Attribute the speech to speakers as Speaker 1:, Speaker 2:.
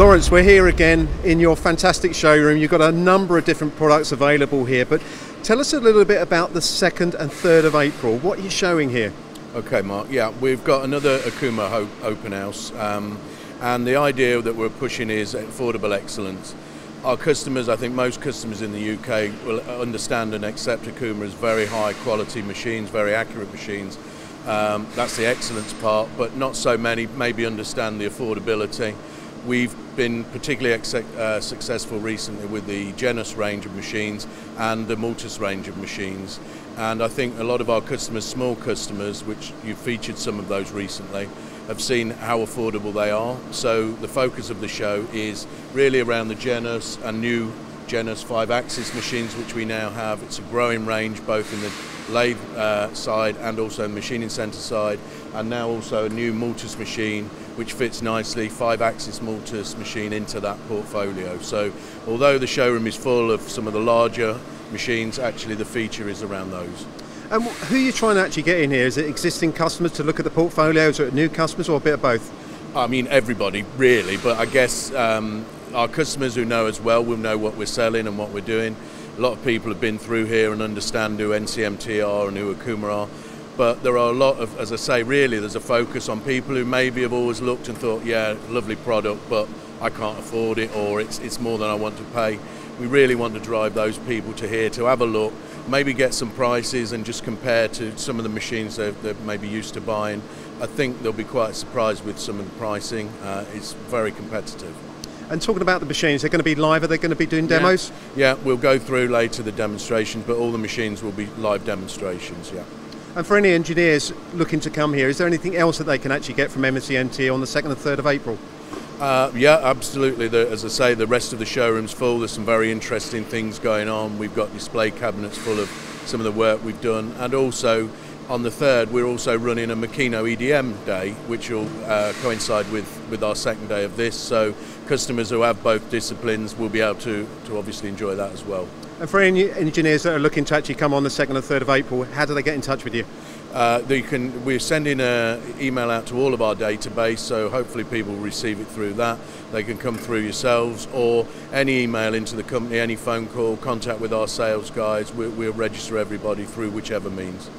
Speaker 1: Laurence, we're here again in your fantastic showroom. You've got a number of different products available here, but tell us a little bit about the 2nd and 3rd of April. What are you showing here?
Speaker 2: Okay, Mark. Yeah, we've got another Okuma open house, and the idea that we're pushing is affordable excellence. Our customers, I think most customers in the UK will understand and accept Okuma as very high quality machines, very accurate machines. That's the excellence part, but not so many maybe understand the affordability. We've been particularly successful recently with the Genus range of machines and the Multus range of machines. And I think a lot of our customers, small customers, which you've featured some of those recently, have seen how affordable they are. So the focus of the show is really around the Genus and new Genus 5-axis machines, which we now have. It's a growing range both in the lathe side and also the machining centre side, and now also a new Multus machine which fits nicely, 5-axis Multus machine into that portfolio. So although the showroom is full of some of the larger machines, actually the feature is around those.
Speaker 1: And who are you trying to actually get in here? Is it existing customers to look at the portfolios, or new customers, or a bit of both?
Speaker 2: I mean everybody really, but I guess our customers who know us well will know what we're selling and what we're doing. A lot of people have been through here and understand who NCMT are and who Okuma are. But there are a lot of, as I say, really there's a focus on people who maybe have always looked and thought, yeah, lovely product, but I can't afford it, or it's more than I want to pay. We really want to drive those people to here to have a look, maybe get some prices and just compare to some of the machines they're maybe used to buying. I think they'll be quite surprised with some of the pricing. It's very competitive.
Speaker 1: And talking about the machines, they're going to be live, are they going to be doing demos?
Speaker 2: Yeah, we'll go through later the demonstrations, but all the machines will be live demonstrations, yeah.
Speaker 1: And for any engineers looking to come here, is there anything else that they can actually get from MTDCNC on the 2nd and 3rd of April?
Speaker 2: Yeah, absolutely. As I say, the rest of the showroom's full. There's some very interesting things going on. We've got display cabinets full of some of the work we've done, and also on the 3rd we're also running a Makino EDM day, which will coincide with our 2nd day of this, so customers who have both disciplines will be able to obviously enjoy that as well. And
Speaker 1: for any engineers that are looking to actually come on the 2nd and 3rd of April, how do they get in touch with you?
Speaker 2: We're sending an email out to all of our database, so hopefully people will receive it through that. They can come through yourselves, or any email into the company, any phone call, contact with our sales guys. We'll register everybody through whichever means.